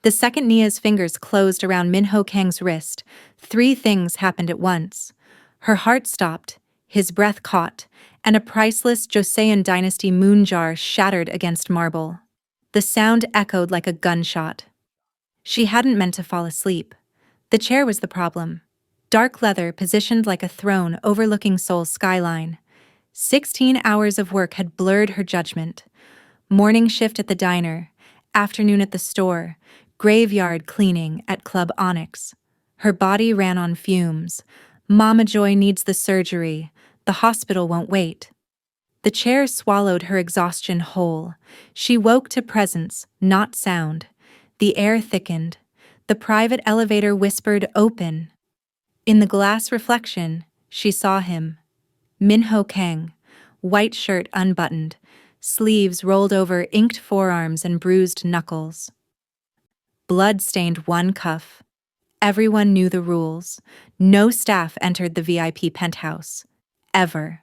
The second Nia's fingers closed around Min-ho Kang's wrist, three things happened at once. Her heart stopped, his breath caught, and a priceless Joseon dynasty moon jar shattered against marble. The sound echoed like a gunshot. She hadn't meant to fall asleep. The chair was the problem. Dark leather positioned like a throne overlooking Seoul's skyline. 16 hours of work had blurred her judgment. Morning shift at the diner, afternoon at the store, graveyard cleaning at Club Onyx. Her body ran on fumes. Mama Joy needs the surgery. The hospital won't wait. The chair swallowed her exhaustion whole. She woke to presence, not sound. The air thickened. The private elevator whispered, "Open." In the glass reflection, she saw him. Min-ho Kang, white shirt unbuttoned, sleeves rolled over inked forearms and bruised knuckles. Blood stained one cuff. Everyone knew the rules. No staff entered the VIP penthouse. Ever.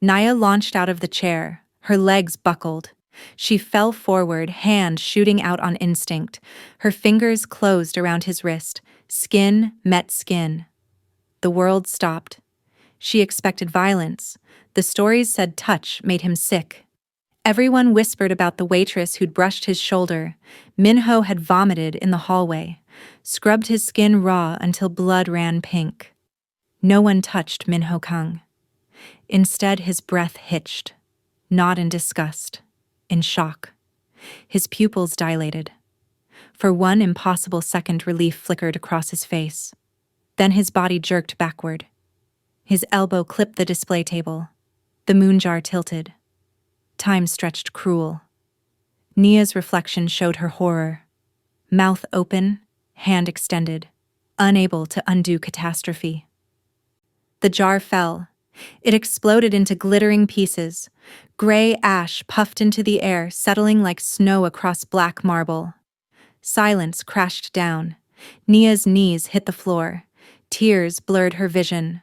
Nia launched out of the chair, her legs buckled. She fell forward, hand shooting out on instinct. Her fingers closed around his wrist. Skin met skin. The world stopped. She expected violence. The stories said touch made him sick. Everyone whispered about the waitress who'd brushed his shoulder. Min-ho had vomited in the hallway, scrubbed his skin raw until blood ran pink. No one touched Min-ho Kang. Instead, his breath hitched, not in disgust, in shock. His pupils dilated. For one impossible second, relief flickered across his face. Then his body jerked backward. His elbow clipped the display table. The moon jar tilted. Time stretched cruel. Nia's reflection showed her horror. Mouth open, hand extended, unable to undo catastrophe. The jar fell. It exploded into glittering pieces. Gray ash puffed into the air, settling like snow across black marble. Silence crashed down. Nia's knees hit the floor. Tears blurred her vision.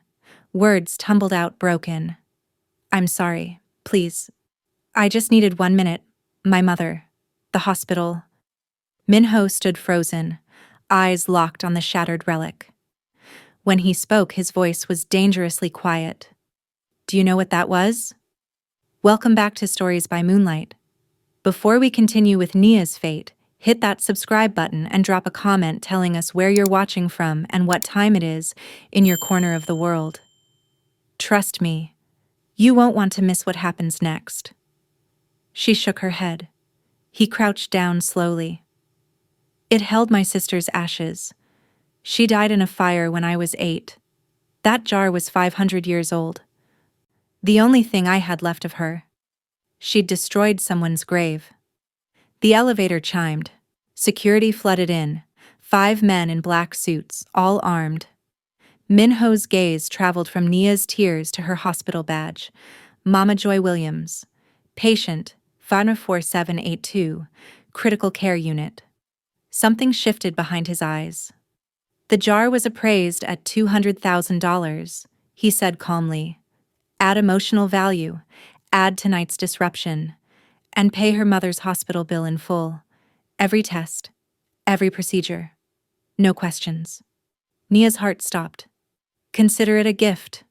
Words tumbled out broken. "I'm sorry, please. I just needed 1 minute. My mother. The hospital." Min-ho stood frozen, eyes locked on the shattered relic. When he spoke, his voice was dangerously quiet. "Do you know what that was?" Welcome back to Stories by Moonlight. Before we continue with Nia's fate, hit that subscribe button and drop a comment telling us where you're watching from and what time it is in your corner of the world. Trust me, you won't want to miss what happens next. She shook her head. He crouched down slowly. "It held my sister's ashes. She died in a fire when I was 8. That jar was 500 years old. The only thing I had left of her. She'd destroyed someone's grave." The elevator chimed. Security flooded in. 5 men in black suits, all armed. Min-ho's gaze traveled from Nia's tears to her hospital badge. Mama Joy Williams. Patient, 54782, critical care unit. Something shifted behind his eyes. "The jar was appraised at $200,000, he said calmly. "Add emotional value, add tonight's disruption, and pay her mother's hospital bill in full. Every test, every procedure. No questions." Nia's heart stopped. "Consider it a gift,"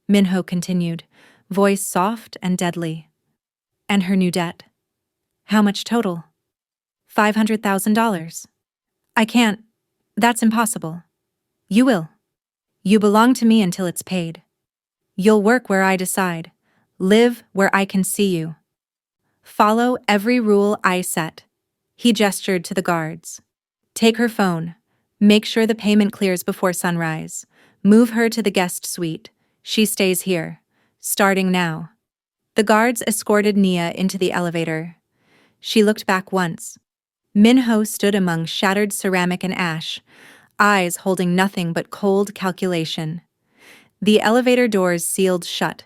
Min-ho continued, voice soft and deadly. "And her new debt. How much total?" $500,000. "I can't. That's impossible." "You will. You belong to me until it's paid. You'll work where I decide. Live where I can see you. Follow every rule I set." He gestured to the guards. "Take her phone. Make sure the payment clears before sunrise. Move her to the guest suite. She stays here. Starting now." The guards escorted Nia into the elevator. She looked back once. Min-ho stood among shattered ceramic and ash, eyes holding nothing but cold calculation. The elevator doors sealed shut.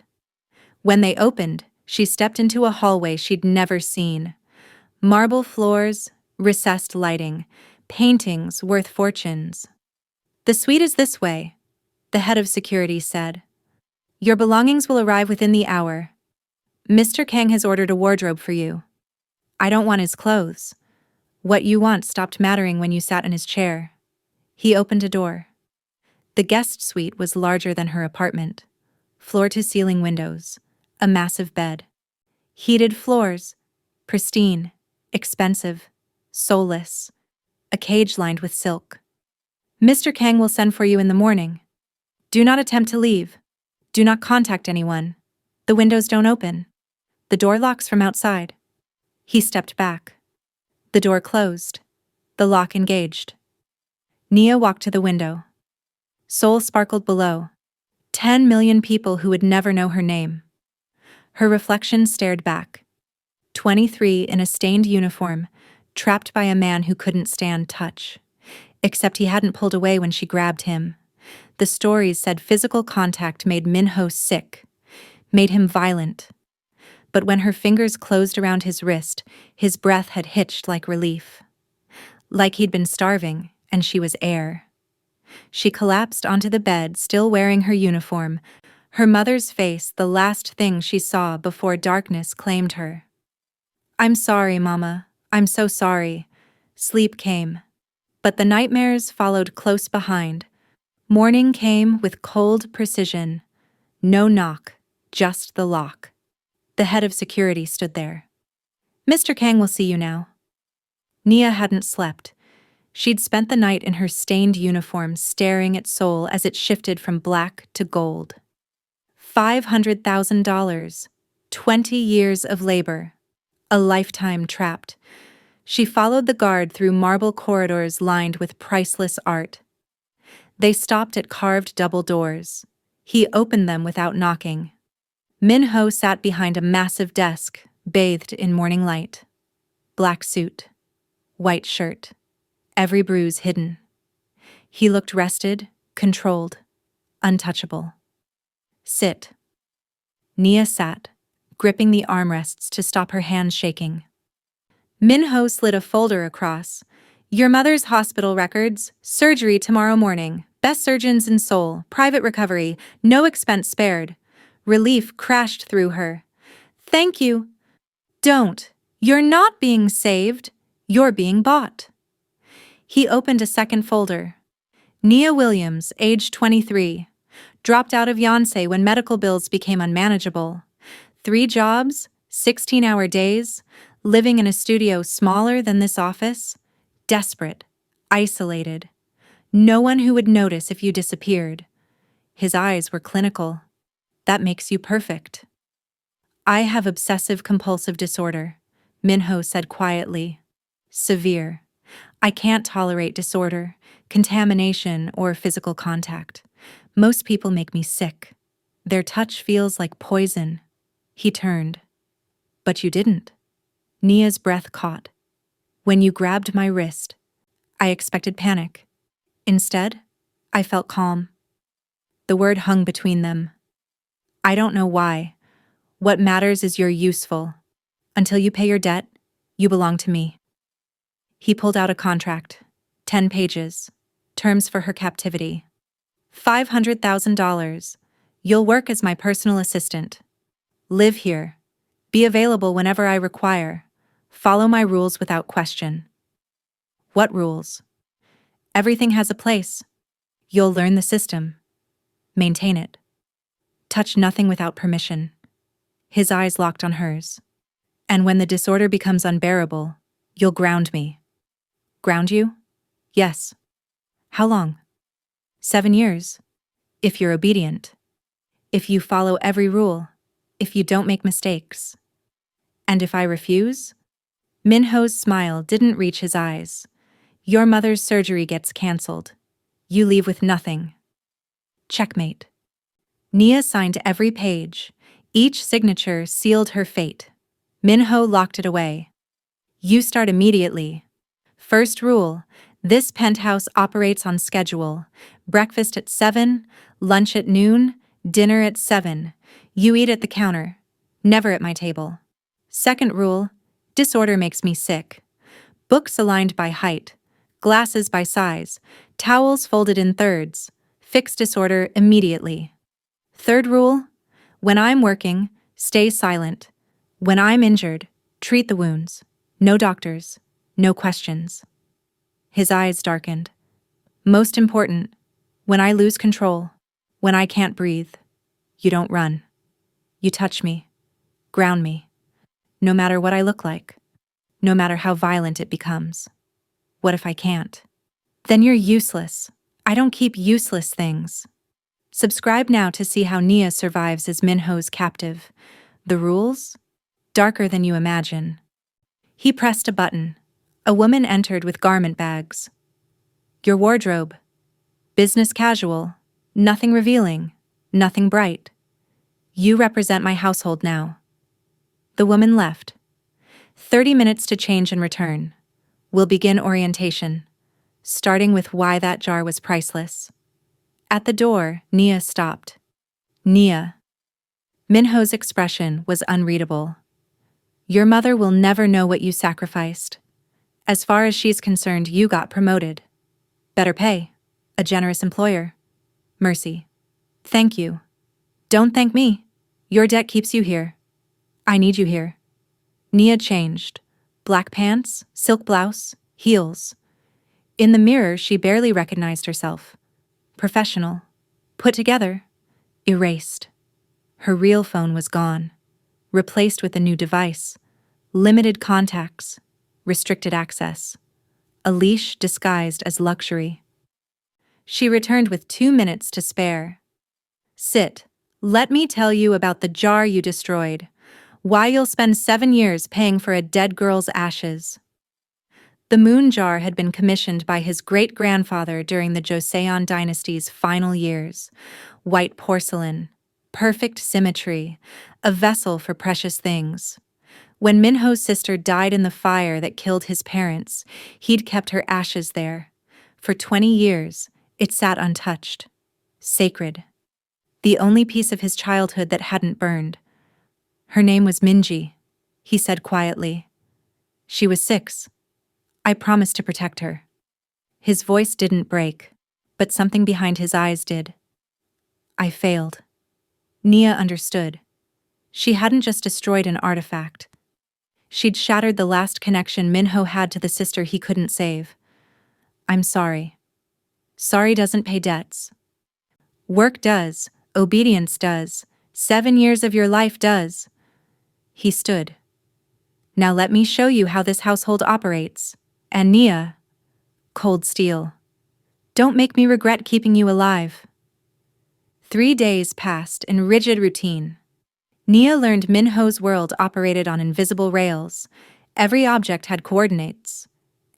When they opened, she stepped into a hallway she'd never seen. Marble floors, recessed lighting, paintings worth fortunes. "The suite is this way," the head of security said. "Your belongings will arrive within the hour. Mr. Kang has ordered a wardrobe for you." "I don't want his clothes." What you want stopped mattering when you sat in his chair. He opened a door. The guest suite was larger than her apartment. Floor-to-ceiling windows, a massive bed. Heated floors, pristine, expensive, soulless. A cage lined with silk. Mr. Kang will send for you in the morning. Do not attempt to leave. Do not contact anyone. The windows don't open. The door locks from outside. He stepped back. The door closed. The lock engaged. Nia walked to the window. Seoul sparkled below. 10 million people who would never know her name. Her reflection stared back. 23 in a stained uniform, trapped by a man who couldn't stand touch. Except he hadn't pulled away when she grabbed him. The stories said physical contact made Min-ho sick, made him violent. But when her fingers closed around his wrist, his breath had hitched like relief. Like he'd been starving, and she was air. She collapsed onto the bed, still wearing her uniform, her mother's face the last thing she saw before darkness claimed her. "I'm sorry, Mama. I'm so sorry." Sleep came. But the nightmares followed close behind. Morning came with cold precision. No knock, just the lock. The head of security stood there. "Mr. Kang will see you now." Nia hadn't slept. She'd spent the night in her stained uniform staring at Seoul as it shifted from black to gold. $500,000. 20 years of labor. A lifetime trapped. She followed the guard through marble corridors lined with priceless art. They stopped at carved double doors. He opened them without knocking. Min-ho sat behind a massive desk, bathed in morning light. Black suit. White shirt. Every bruise hidden. He looked rested, controlled, untouchable. "Sit." Nia sat, gripping the armrests to stop her hands shaking. Min-ho slid a folder across. "Your mother's hospital records, surgery tomorrow morning, best surgeons in Seoul, private recovery, no expense spared." Relief crashed through her. "Thank you." "Don't. You're not being saved. You're being bought." He opened a second folder. Nia Williams, age 23. Dropped out of Yonsei when medical bills became unmanageable. 3 jobs, 16-hour days, living in a studio smaller than this office. Desperate, isolated. No one who would notice if you disappeared. His eyes were clinical. "That makes you perfect." "I have obsessive-compulsive disorder," Min-ho said quietly. "Severe. I can't tolerate disorder, contamination, or physical contact. Most people make me sick. Their touch feels like poison." He turned. "But you didn't." Nia's breath caught. "When you grabbed my wrist, I expected panic. Instead, I felt calm." The word hung between them. "I don't know why. What matters is you're useful. Until you pay your debt, you belong to me." He pulled out a contract. 10 pages. Terms for her captivity. $500,000. You'll work as my personal assistant. Live here. Be available whenever I require. Follow my rules without question. What rules? Everything has a place. You'll learn the system. Maintain it. Touch nothing without permission. His eyes locked on hers. And when the disorder becomes unbearable, you'll ground me. Ground you? Yes. How long? 7 years. If you're obedient. If you follow every rule. If you don't make mistakes. And if I refuse? Min-ho's smile didn't reach his eyes. Your mother's surgery gets cancelled. You leave with nothing. Checkmate. Nia signed every page. Each signature sealed her fate. Min-ho locked it away. You start immediately. First rule, this penthouse operates on schedule. Breakfast at 7, lunch at noon, dinner at 7. You eat at the counter, never at my table. Second rule, disorder makes me sick. Books aligned by height, glasses by size, towels folded in thirds. Fix disorder immediately. Third rule, when I'm working, stay silent. When I'm injured, treat the wounds. No doctors, No questions. His eyes darkened. Most important, when I lose control, when I can't breathe, you don't run. You touch me, ground me, no matter what I look like, no matter how violent it becomes. What if I can't? Then you're useless. I don't keep useless things. Subscribe now to see how Nia survives as Min-ho's captive. The rules? Darker than you imagine. He pressed a button. A woman entered with garment bags. Your wardrobe. Business casual. Nothing revealing. Nothing bright. You represent my household now. The woman left. 30 minutes to change and return. We'll begin orientation, starting with why that jar was priceless. At the door, Nia stopped. Nia. Min-ho's expression was unreadable. Your mother will never know what you sacrificed. As far as she's concerned, you got promoted. Better pay. A generous employer. Mercy. Thank you. Don't thank me. Your debt keeps you here. I need you here. Nia changed. Black pants, silk blouse, heels. In the mirror, she barely recognized herself. Professional. Put together. Erased. Her real phone was gone. Replaced with a new device. Limited contacts. Restricted access. A leash disguised as luxury. She returned with 2 minutes to spare. Sit. Let me tell you about the jar you destroyed. Why you'll spend 7 years paying for a dead girl's ashes. The moon jar had been commissioned by his great-grandfather during the Joseon dynasty's final years. White porcelain, perfect symmetry, a vessel for precious things. When Min-ho's sister died in the fire that killed his parents, he'd kept her ashes there. For 20 years, it sat untouched. Sacred. The only piece of his childhood that hadn't burned. Her name was Minji, he said quietly. She was 6. I promised to protect her. His voice didn't break, but something behind his eyes did. I failed. Nia understood. She hadn't just destroyed an artifact. She'd shattered the last connection Min-ho had to the sister he couldn't save. I'm sorry. Sorry doesn't pay debts. Work does, obedience does, 7 years of your life does. He stood. Now let me show you how this household operates. And Nia, cold steel. Don't make me regret keeping you alive. 3 days passed in rigid routine. Nia learned Min-ho's world operated on invisible rails. Every object had coordinates.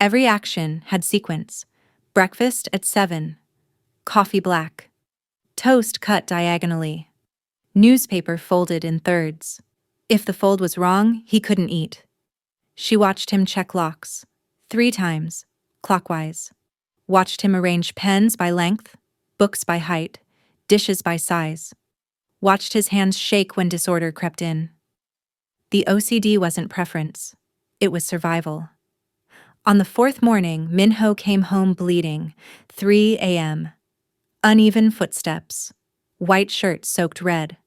Every action had sequence. Breakfast at 7. Coffee black. Toast cut diagonally. Newspaper folded in thirds. If the fold was wrong, he couldn't eat. She watched him check locks. 3 times, clockwise. Watched him arrange pens by length, books by height, dishes by size. Watched his hands shake when disorder crept in. The OCD wasn't preference. It was survival. On the 4th morning, Min-ho came home bleeding. 3 a.m. Uneven footsteps. White shirt soaked red.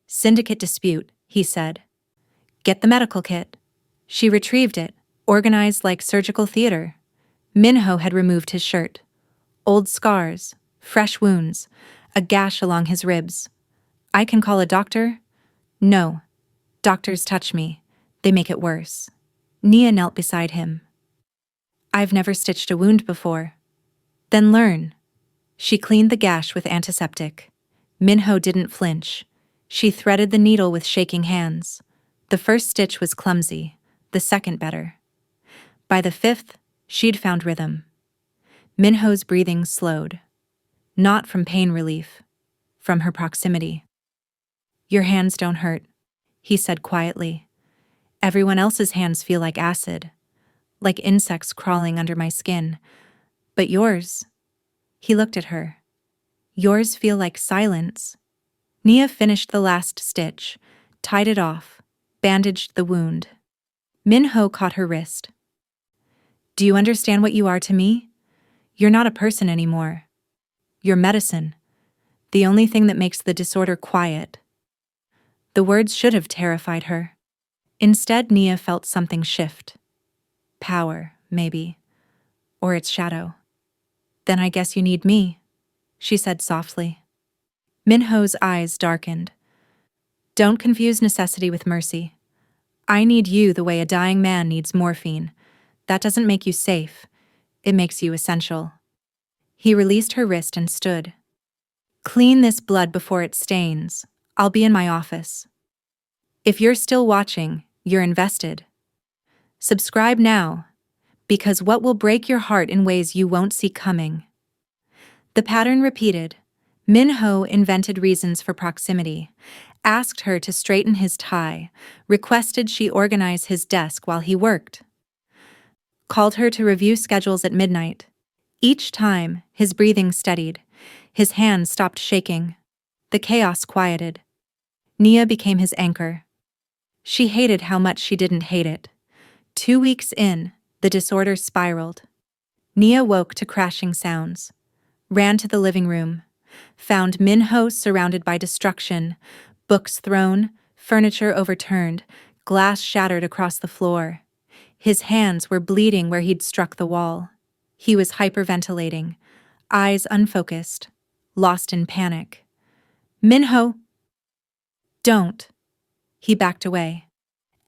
Syndicate dispute, he said. Get the medical kit. She retrieved it. Organized like surgical theater. Min-ho had removed his shirt. Old scars, fresh wounds, a gash along his ribs. I can call a doctor? No. Doctors touch me. They make it worse. Nia knelt beside him. I've never stitched a wound before. Then learn. She cleaned the gash with antiseptic. Min-ho didn't flinch. She threaded the needle with shaking hands. The first stitch was clumsy, the second better. By the 5th, she'd found rhythm. Min-ho's breathing slowed. Not from pain relief, from her proximity. Your hands don't hurt, he said quietly. Everyone else's hands feel like acid, like insects crawling under my skin. But yours, he looked at her. Yours feel like silence. Nia finished the last stitch, tied it off, bandaged the wound. Min-ho caught her wrist. Do you understand what you are to me? You're not a person anymore. You're medicine, the only thing that makes the disorder quiet. The words should have terrified her. Instead, Nia felt something shift. Power, maybe. Or its shadow. Then I guess you need me, she said softly. Min-ho's eyes darkened. Don't confuse necessity with mercy. I need you the way a dying man needs morphine. That doesn't make you safe. It makes you essential. He released her wrist and stood. Clean this blood before it stains. I'll be in my office. If you're still watching, you're invested. Subscribe now, because what will break your heart in ways you won't see coming. The pattern repeated. Min-ho invented reasons for proximity, asked her to straighten his tie, requested she organize his desk while he worked, called her to review schedules at midnight. Each time, his breathing steadied, his hands stopped shaking. The chaos quieted. Nia became his anchor. She hated how much she didn't hate it. 2 weeks in, the disorder spiraled. Nia woke to crashing sounds, ran to the living room, found Min-ho surrounded by destruction, books thrown, furniture overturned, glass shattered across the floor. His hands were bleeding where he'd struck the wall. He was hyperventilating, eyes unfocused, lost in panic. Min-ho! Don't. He backed away.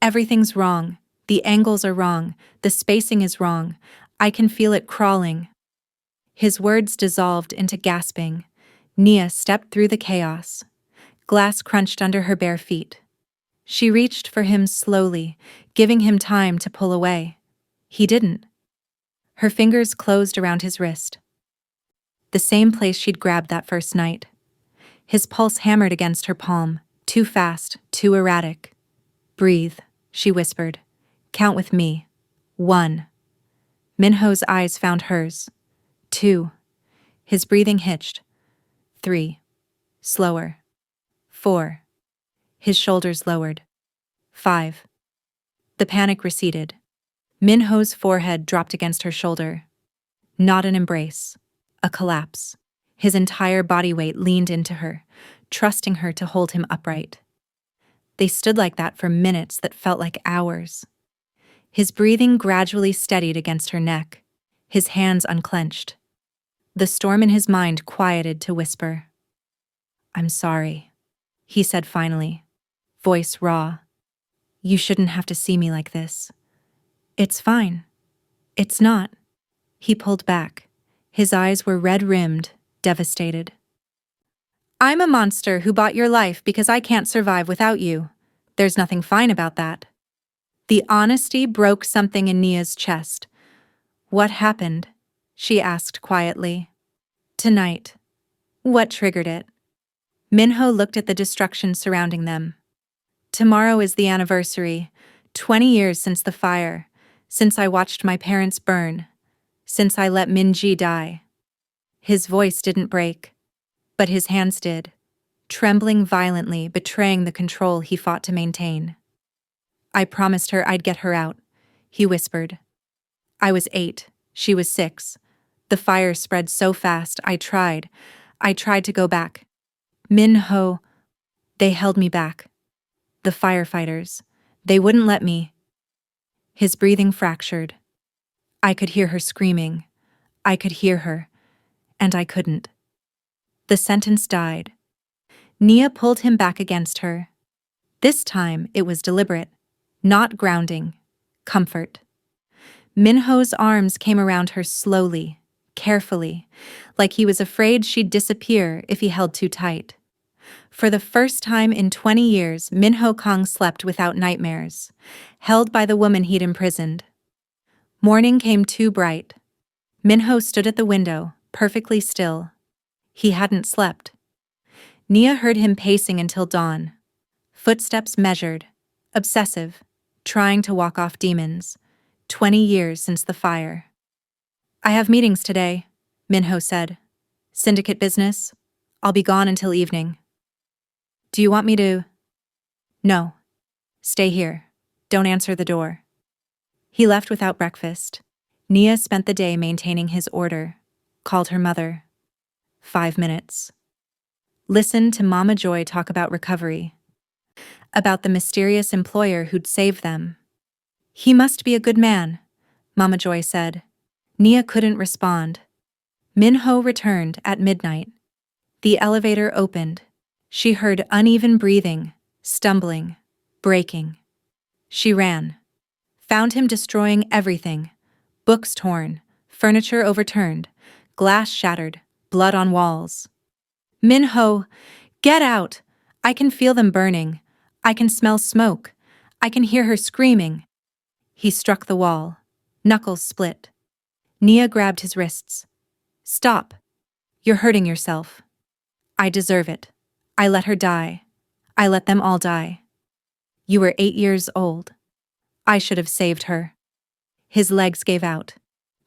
Everything's wrong. The angles are wrong. The spacing is wrong. I can feel it crawling. His words dissolved into gasping. Nia stepped through the chaos. Glass crunched under her bare feet. She reached for him slowly, giving him time to pull away. He didn't. Her fingers closed around his wrist. The same place she'd grabbed that first night. His pulse hammered against her palm, too fast, too erratic. Breathe, she whispered. Count with me. 1. Min-ho's eyes found hers. 2. His breathing hitched. 3. Slower. 4. His shoulders lowered. 5. The panic receded. Min-ho's forehead dropped against her shoulder. Not an embrace. A collapse. His entire body weight leaned into her, trusting her to hold him upright. They stood like that for minutes that felt like hours. His breathing gradually steadied against her neck, his hands unclenched. The storm in his mind quieted to whisper. I'm sorry, he said finally, voice raw. You shouldn't have to see me like this. It's fine. It's not. He pulled back. His eyes were red-rimmed, devastated. I'm a monster who bought your life because I can't survive without you. There's nothing fine about that. The honesty broke something in Nia's chest. What happened? She asked quietly. Tonight. What triggered it? Min-ho looked at the destruction surrounding them. Tomorrow is the anniversary, 20 years since the fire, since I watched my parents burn, since I let Min-ji die. His voice didn't break, but his hands did, trembling violently, betraying the control he fought to maintain. I promised her I'd get her out, he whispered. I was 8, she was 6. The fire spread so fast, I tried to go back. Min-ho, they held me back. The firefighters, they wouldn't let me. His breathing fractured. I could hear her screaming. I could hear her, and I couldn't. The sentence died. Nia pulled him back against her. This time it was deliberate, not grounding, comfort. Min-ho's arms came around her slowly, carefully, like he was afraid she'd disappear if he held too tight. For the first time in 20 years, Min-ho Kang slept without nightmares, held by the woman he'd imprisoned. Morning came too bright. Min-ho stood at the window, perfectly still. He hadn't slept. Nia heard him pacing until dawn. Footsteps measured, obsessive, trying to walk off demons. 20 years since the fire. I have meetings today, Min-ho said. Syndicate business. I'll be gone until evening. Do you want me to? No. Stay here. Don't answer the door. He left without breakfast. Nia spent the day maintaining his order. Called her mother. 5 minutes. Listened to Mama Joy talk about recovery. About the mysterious employer who'd saved them. He must be a good man. Mama Joy said. Nia couldn't respond. Min-ho returned at midnight. The elevator opened. She heard uneven breathing, stumbling, breaking. She ran. Found him destroying everything. Books torn, furniture overturned, glass shattered, blood on walls. Min-ho, get out! I can feel them burning. I can smell smoke. I can hear her screaming. He struck the wall. Knuckles split. Nia grabbed his wrists. Stop. You're hurting yourself. I deserve it. I let her die. I let them all die. You were 8 years old. I should have saved her. His legs gave out.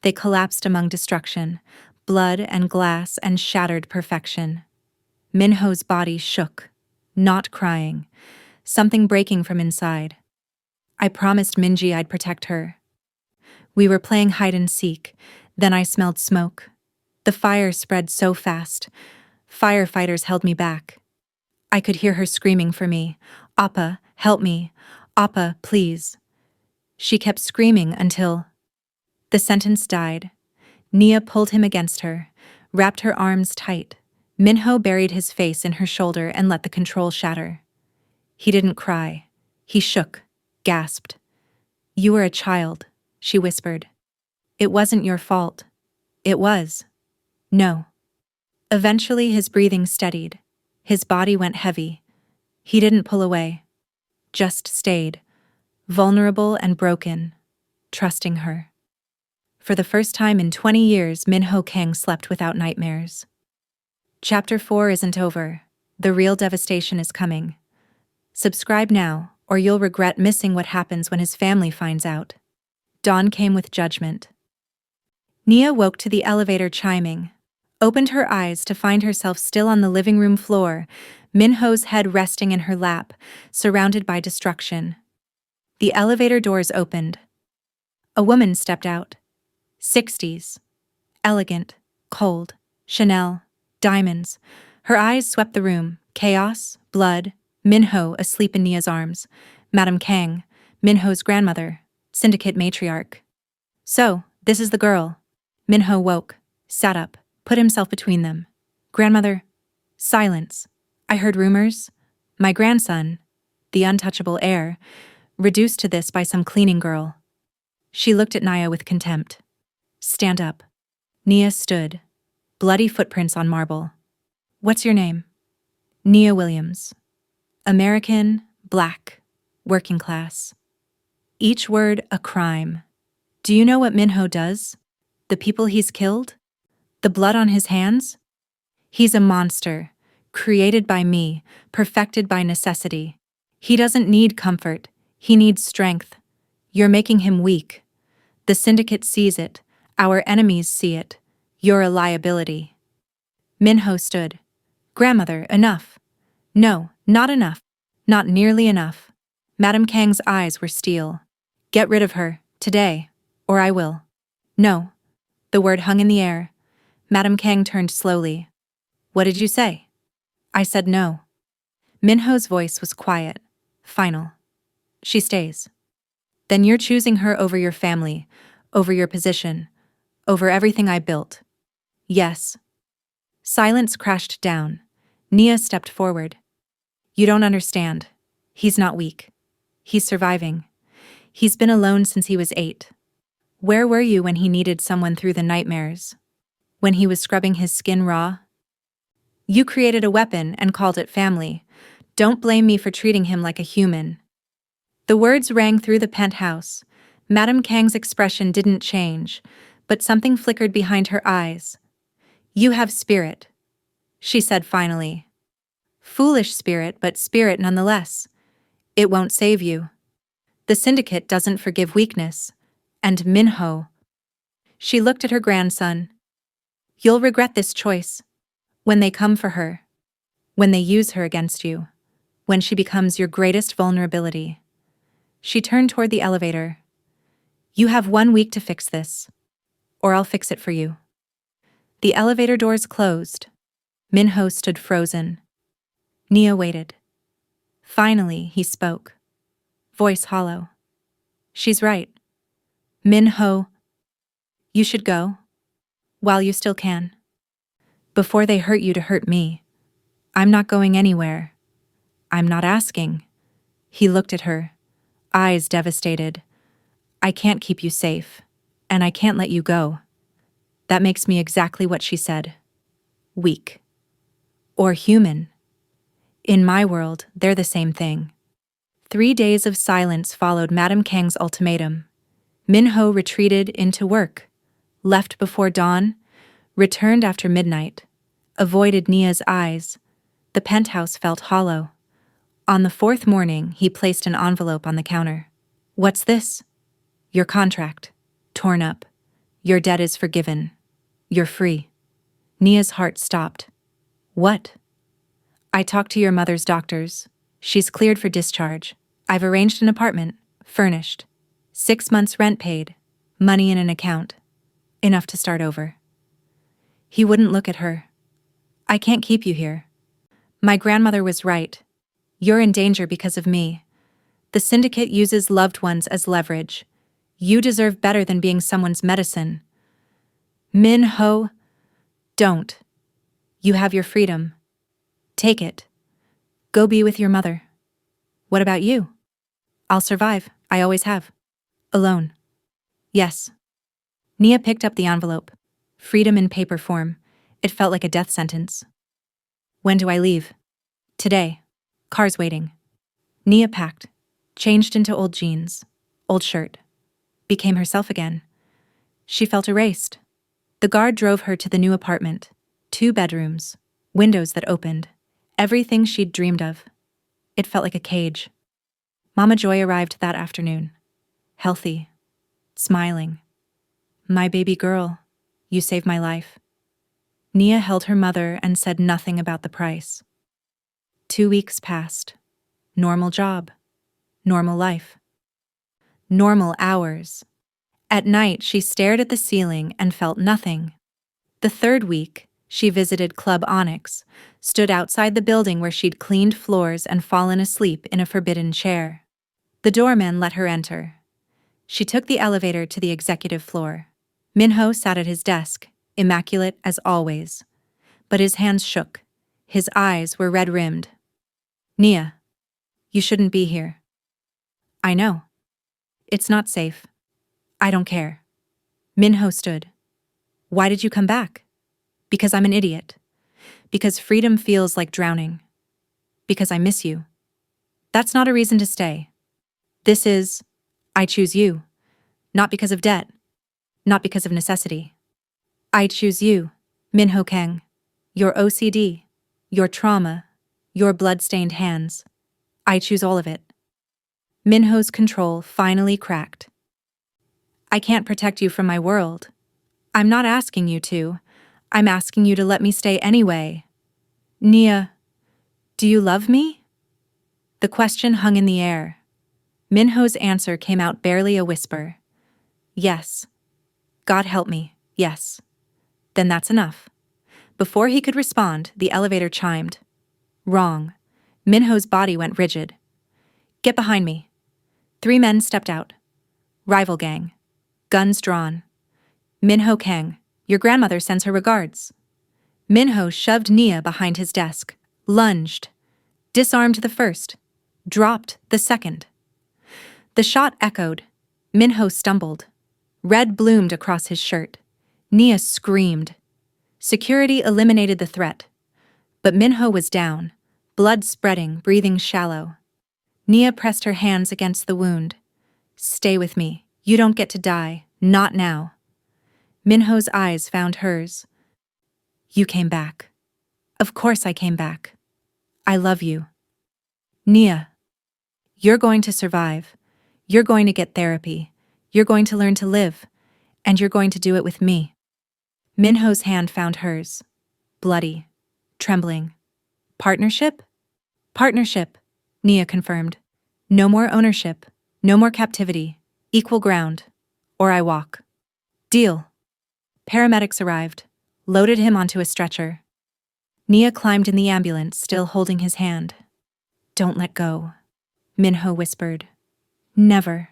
They collapsed among destruction, blood and glass and shattered perfection. Min-ho's body shook, not crying, something breaking from inside. I promised Minji I'd protect her. We were playing hide and seek, then I smelled smoke. The fire spread so fast. Firefighters held me back. I could hear her screaming for me. Appa, help me. Appa, please. She kept screaming until... The sentence died. Nia pulled him against her, wrapped her arms tight. Min-ho buried his face in her shoulder and let the control shatter. He didn't cry. He shook, gasped. You were a child, she whispered. It wasn't your fault. It was. No. Eventually his breathing steadied. His body went heavy. He didn't pull away. Just stayed, vulnerable and broken, trusting her. For the first time in 20 years, Min-ho Kang slept without nightmares. Chapter 4 isn't over. The real devastation is coming. Subscribe now, or you'll regret missing what happens when his family finds out. Dawn came with judgment. Nia woke to the elevator chiming, opened her eyes to find herself still on the living room floor, Min-ho's head resting in her lap, surrounded by destruction. The elevator doors opened. A woman stepped out. 60s. Elegant, cold, Chanel, diamonds. Her eyes swept the room. Chaos, blood, Min-ho asleep in Nia's arms. Madame Kang, Min-ho's grandmother, syndicate matriarch. So, this is the girl. Min-ho woke, sat up, put himself between them. Grandmother. Silence. I heard rumors. My grandson, the untouchable heir, reduced to this by some cleaning girl. She looked at Nia with contempt. Stand up. Nia stood. Bloody footprints on marble. What's your name? Nia Williams. American, black, working class. Each word a crime. Do you know what Min-ho does? The people he's killed? The blood on his hands? He's a monster, created by me, perfected by necessity. He doesn't need comfort, he needs strength. You're making him weak. The syndicate sees it, our enemies see it. You're a liability. Min-ho stood. Grandmother, enough. No, not enough. Not nearly enough. Madame Kang's eyes were steel. Get rid of her, today, or I will. No. The word hung in the air. Madame Kang turned slowly. What did you say? I said no. Min-ho's voice was quiet, final. She stays. Then you're choosing her over your family, over your position, over everything I built. Yes. Silence crashed down. Nia stepped forward. You don't understand. He's not weak. He's surviving. He's been alone since he was 8. Where were you when he needed someone through the nightmares? When he was scrubbing his skin raw? You created a weapon and called it family. Don't blame me for treating him like a human. The words rang through the penthouse. Madame Kang's expression didn't change, but something flickered behind her eyes. You have spirit, she said finally. Foolish spirit, but spirit nonetheless. It won't save you. The syndicate doesn't forgive weakness. And Min-ho. She looked at her grandson. You'll regret this choice. When they come for her. When they use her against you. When she becomes your greatest vulnerability. She turned toward the elevator. You have 1 week to fix this. Or I'll fix it for you. The elevator doors closed. Min-ho stood frozen. Nia waited. Finally, he spoke. Voice hollow. She's right. Min-ho, You should go. While you still can. Before they hurt you to hurt me. I'm not going anywhere. I'm not asking. He looked at her, eyes devastated. I can't keep you safe, and I can't let you go. That makes me exactly what she said. Weak. Or human. In my world, they're the same thing. 3 days of silence followed Madame Kang's ultimatum. Min-ho retreated into work, left before dawn, returned after midnight, avoided Nia's eyes. The penthouse felt hollow. On the 4th morning, he placed an envelope on the counter. What's this? Your contract. Torn up. Your debt is forgiven. You're free. Nia's heart stopped. What? I talked to your mother's doctors. She's cleared for discharge. I've arranged an apartment, furnished. 6 months rent paid. Money in an account. Enough to start over. He wouldn't look at her. I can't keep you here. My grandmother was right. You're in danger because of me. The syndicate uses loved ones as leverage. You deserve better than being someone's medicine. Min-ho, don't. You have your freedom. Take it. Go be with your mother. What about you? I'll survive, I always have. Alone. Yes. Nia picked up the envelope. Freedom in paper form. It felt like a death sentence. When do I leave? Today. Car's waiting. Nia packed, changed into old jeans, old shirt, became herself again. She felt erased. The guard drove her to the new apartment. 2 bedrooms, windows that opened, everything she'd dreamed of. It felt like a cage. Mama Joy arrived that afternoon, healthy, smiling. My baby girl, you saved my life. Nia held her mother and said nothing about the price. 2 weeks passed. Normal job. Normal life. Normal hours. At night, she stared at the ceiling and felt nothing. The 3rd week, she visited Club Onyx, stood outside the building where she'd cleaned floors and fallen asleep in a forbidden chair. The doorman let her enter. She took the elevator to the executive floor. Min-ho sat at his desk, immaculate as always. But his hands shook. His eyes were red-rimmed. Nia, you shouldn't be here. I know. It's not safe. I don't care. Min-ho stood. Why did you come back? Because I'm an idiot. Because freedom feels like drowning. Because I miss you. That's not a reason to stay. This is, I choose you. Not because of debt. Not because of necessity. I choose you, Min-ho Kang. Your OCD. Your trauma. Your blood-stained hands. I choose all of it. Min-ho's control finally cracked. I can't protect you from my world. I'm not asking you to. I'm asking you to let me stay anyway. Nia, do you love me? The question hung in the air. Min-ho's answer came out barely a whisper. Yes. God help me, yes. Then that's enough. Before he could respond, the elevator chimed. Wrong. Min-ho's body went rigid. Get behind me. 3 men stepped out. Rival gang. Guns drawn. Min-ho Kang, your grandmother sends her regards. Min-ho shoved Nia behind his desk, lunged, disarmed the first, dropped the second. The shot echoed. Min-ho stumbled. Red bloomed across his shirt. Nia screamed. Security eliminated the threat. But Min-ho was down, blood spreading, breathing shallow. Nia pressed her hands against the wound. Stay with me. You don't get to die. Not now. Min-ho's eyes found hers. You came back. Of course I came back. I love you. Nia. You're going to survive. You're going to get therapy. You're going to learn to live. And you're going to do it with me. Min-ho's hand found hers. Bloody. Trembling. Partnership? Partnership, Nia confirmed. No more ownership. No more captivity. Equal ground. Or I walk. Deal. Paramedics arrived, loaded him onto a stretcher. Nia climbed in the ambulance, still holding his hand. Don't let go, Min-ho whispered. Never.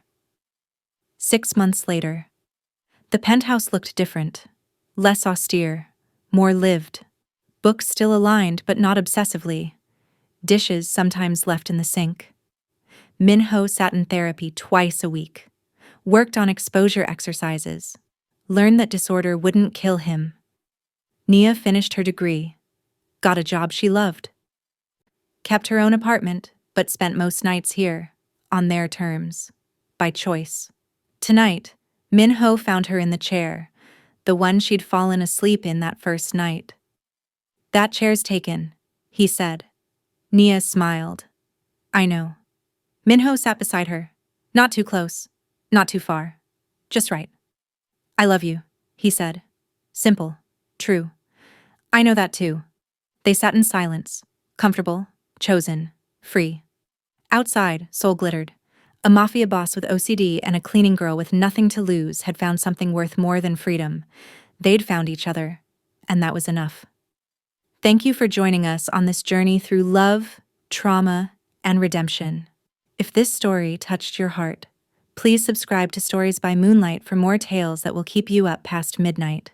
6 months later. The penthouse looked different. Less austere, more lived. Books still aligned, but not obsessively. Dishes sometimes left in the sink. Min-ho sat in therapy twice a week. Worked on exposure exercises. Learned that disorder wouldn't kill him. Nia finished her degree. Got a job she loved. Kept her own apartment, but spent most nights here, on their terms. By choice. Tonight, Min-ho found her in the chair, the one she'd fallen asleep in that first night. "That chair's taken," he said. Nia smiled. "I know." Min-ho sat beside her. Not too close, not too far. Just right. "I love you," he said. Simple. True. "I know that too." They sat in silence, comfortable, chosen, free. Outside, Seoul glittered. A mafia boss with OCD and a cleaning girl with nothing to lose had found something worth more than freedom. They'd found each other, and that was enough. Thank you for joining us on this journey through love, trauma, and redemption. If this story touched your heart, please subscribe to Stories by Moonlight for more tales that will keep you up past midnight.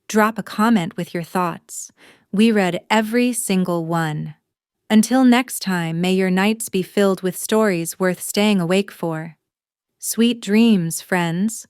Drop a comment with your thoughts. We read every single one. Until next time, may your nights be filled with stories worth staying awake for. Sweet dreams, friends.